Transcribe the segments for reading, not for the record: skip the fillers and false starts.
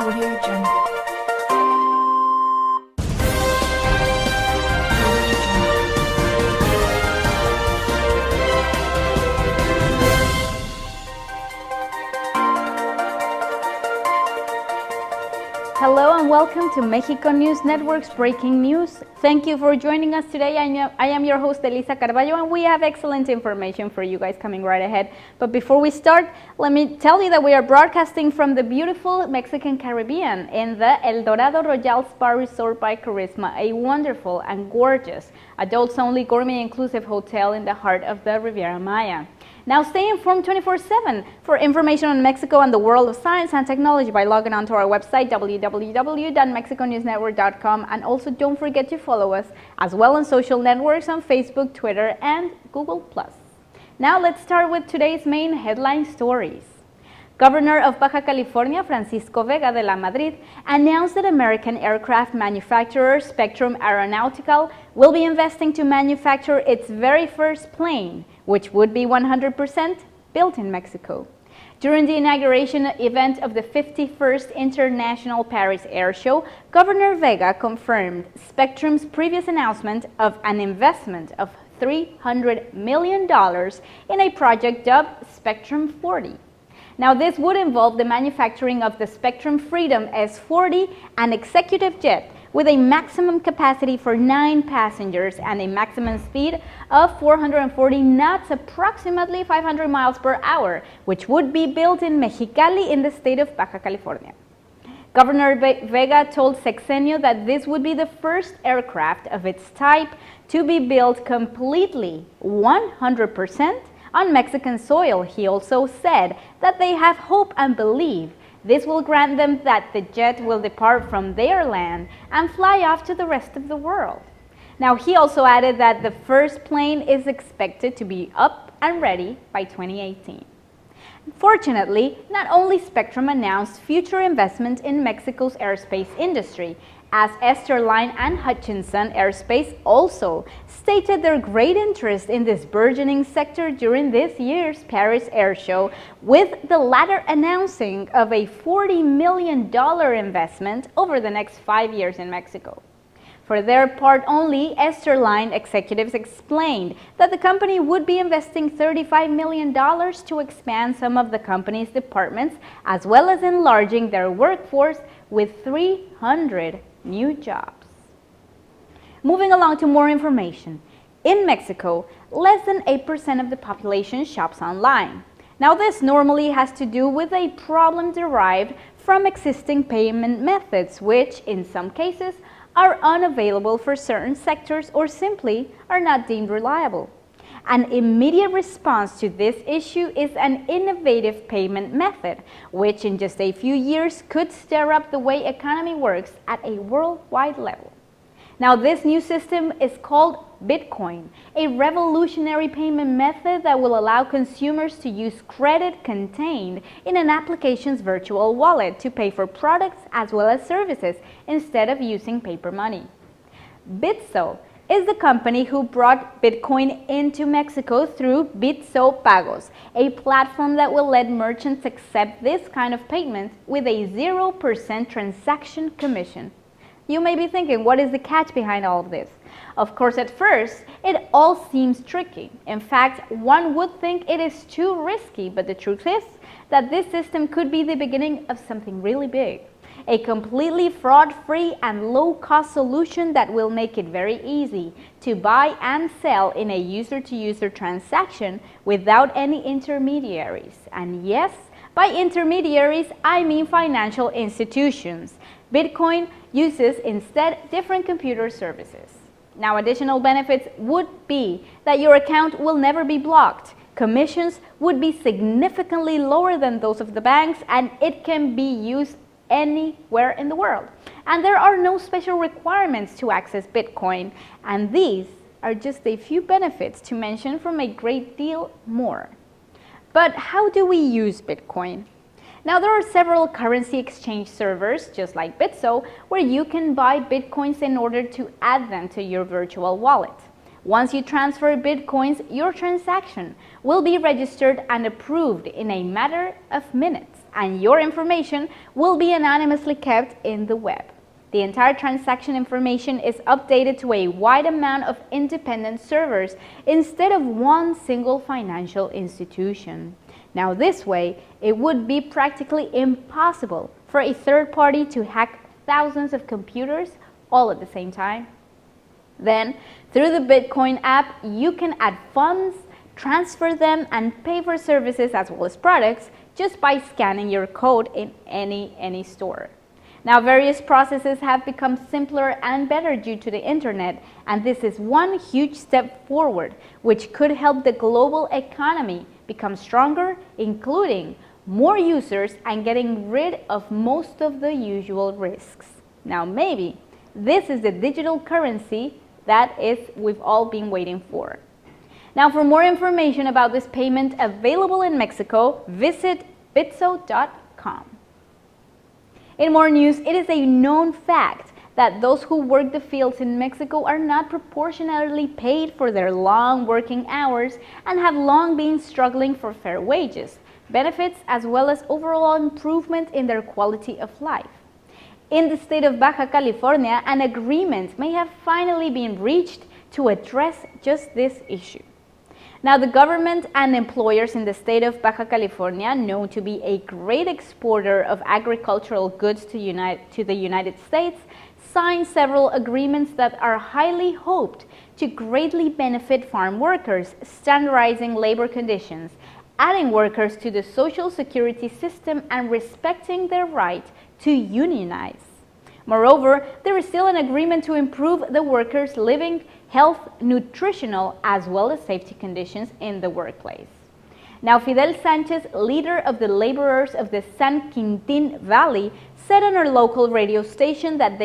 Audio Jungle. Hello and welcome to Mexico News Network's Breaking News. Thank you for joining us today. I am your host, Elisa Carballo, and we have excellent information for you guys coming right ahead. But before we start, let me tell you that we are broadcasting from the beautiful Mexican Caribbean in the El Dorado Royal Spa Resort by Carisma, a wonderful and gorgeous adults-only gourmet-inclusive hotel in the heart of the Riviera Maya. Now stay informed 24/7 for information on Mexico and the world of science and technology by logging on to our website www.mexiconewsnetwork.com, and also don't forget to follow us as well on social networks on Facebook, Twitter, and Google+. Now let's start with today's main headline stories. Governor of Baja California, Francisco Vega de la Madrid, announced that American aircraft manufacturer Spectrum Aeronautical will be investing to manufacture its very first plane, which would be 100% built in Mexico. During the inauguration event of the 51st International Paris Air Show, Governor Vega confirmed Spectrum's previous announcement of an investment of $300 million in a project dubbed Spectrum 40. Now, this would involve the manufacturing of the Spectrum Freedom S-40, an executive jet with a maximum capacity for 9 passengers and a maximum speed of 440 knots, approximately 500 miles per hour, which would be built in Mexicali in the state of Baja California. Governor Vega told Sexenio that this would be the first aircraft of its type to be built completely, 100%, on Mexican soil. He also said that they have hope and believe this will grant them that the jet will depart from their land and fly off to the rest of the world. Now, he also added that the first plane is expected to be up and ready by 2018. Fortunately, not only Spectrum announced future investment in Mexico's airspace industry, as Esterline and Hutchinson Aerospace also stated their great interest in this burgeoning sector during this year's Paris Air Show, with the latter announcing of a $40 million investment over the next 5 years in Mexico. For their part only, Esterline executives explained that the company would be investing $35 million to expand some of the company's departments, as well as enlarging their workforce with 300 new jobs. Moving along to more information. In Mexico, less than 8% of the population shops online. Now, this normally has to do with a problem derived from existing payment methods, which in some cases are unavailable for certain sectors or simply are not deemed reliable. An immediate response to this issue is an innovative payment method, which in just a few years could stir up the way economy works at a worldwide level. Now, this new system is called Bitcoin, a revolutionary payment method that will allow consumers to use credit contained in an application's virtual wallet to pay for products as well as services instead of using paper money. Bitso is the company who brought Bitcoin into Mexico through Bitso Pagos, a platform that will let merchants accept this kind of payment with a 0% transaction commission. You may be thinking, what is the catch behind all of this? Of course, at first, it all seems tricky. In fact, one would think it is too risky, but the truth is that this system could be the beginning of something really big. A completely fraud-free and low-cost solution that will make it very easy to buy and sell in a user-to-user transaction without any intermediaries. And yes, by intermediaries, I mean financial institutions. Bitcoin uses instead different computer services. Now, additional benefits would be that your account will never be blocked. Commissions would be significantly lower than those of the banks, and it can be used anywhere in the world. And there are no special requirements to access Bitcoin, and these are just a few benefits to mention from a great deal more. But how do we use Bitcoin? Now, there are several currency exchange servers, just like Bitso, where you can buy Bitcoins in order to add them to your virtual wallet. Once you transfer Bitcoins, your transaction will be registered and approved in a matter of minutes. and your information will be anonymously kept in the web. The entire transaction information is updated to a wide amount of independent servers instead of one single financial institution. Now this way, it would be practically impossible for a third party to hack thousands of computers all at the same time. Then, through the Bitcoin app, you can add funds, transfer them, and pay for services as well as products just by scanning your code in any store. Now, various processes have become simpler and better due to the internet, and this is one huge step forward, which could help the global economy become stronger, including more users and getting rid of most of the usual risks. Now, maybe this is the digital currency that we've all been waiting for. Now, for more information about this payment available in Mexico, visit bitso.com. In more news, it is a known fact that those who work the fields in Mexico are not proportionally paid for their long working hours and have long been struggling for fair wages, benefits, as well as overall improvement in their quality of life. In the state of Baja California, an agreement may have finally been reached to address just this issue. Now, the government and employers in the state of Baja California, known to be a great exporter of agricultural goods to the United States, signed several agreements that are highly hoped to greatly benefit farm workers, standardizing labor conditions, adding workers to the social security system, and respecting their right to unionize. Moreover, there is still an agreement to improve the workers' living, health, nutritional, as well as safety conditions in the workplace. Now, Fidel Sanchez, leader of the laborers of the San Quintin Valley, said on our local radio station that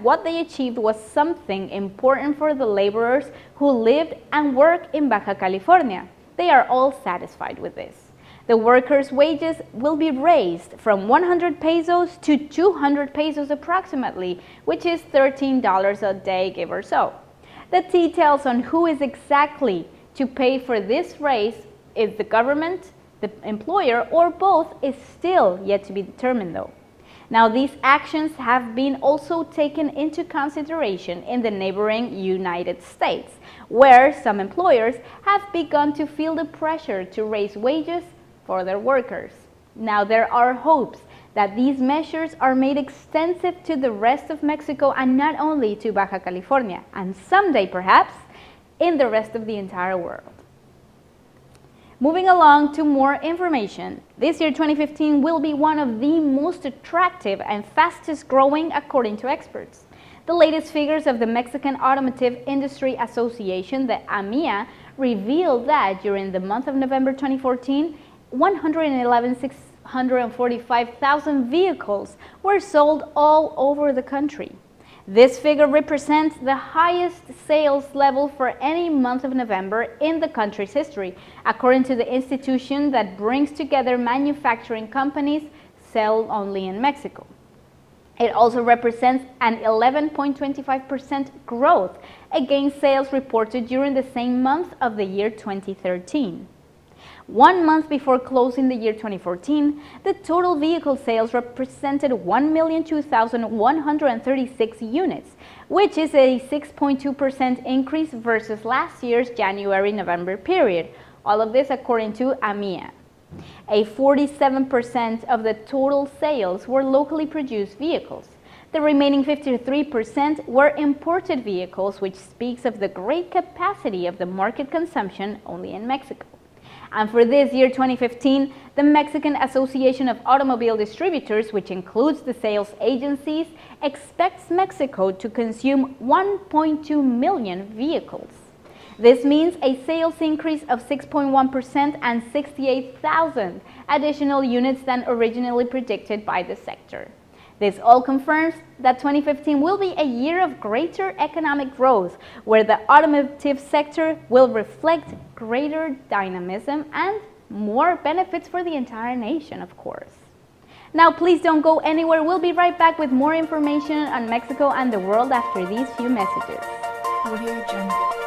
what they achieved was something important for the laborers who lived and work in Baja California. They are all satisfied with this. The workers' wages will be raised from 100 pesos to 200 pesos approximately, which is $13 a day, give or so. The details on who is exactly to pay for this raise, is the government, the employer, or both, is still yet to be determined though. Now, these actions have been also taken into consideration in the neighboring United States, where some employers have begun to feel the pressure to raise wages for their workers. Now, there are hopes that these measures are made extensive to the rest of Mexico and not only to Baja California, and someday perhaps in the rest of the entire world. Moving along to more information, this year 2015 will be one of the most attractive and fastest growing according to experts. The latest figures of the Mexican Automotive Industry Association, the AMIA, revealed that during the month of November 2014, 111,645,000 vehicles were sold all over the country. This figure represents the highest sales level for any month of November in the country's history, according to the institution that brings together manufacturing companies sold only in Mexico. It also represents an 11.25% growth against sales reported during the same month of the year 2013. 1 month before closing the year 2014, the total vehicle sales represented 1,002,136 units, which is a 6.2% increase versus last year's January-November period. All of this according to AMIA. 47% of the total sales were locally produced vehicles. The remaining 53% were imported vehicles, which speaks of the great capacity of the market consumption only in Mexico. And for this year 2015, the Mexican Association of Automobile Distributors, which includes the sales agencies, expects Mexico to consume 1.2 million vehicles. This means a sales increase of 6.1% and 68,000 additional units than originally predicted by the sector. This all confirms that 2015 will be a year of greater economic growth, where the automotive sector will reflect greater dynamism and more benefits for the entire nation, of course. Now, please don't go anywhere. We'll be right back with more information on Mexico and the world after these few messages. Audio Jungle.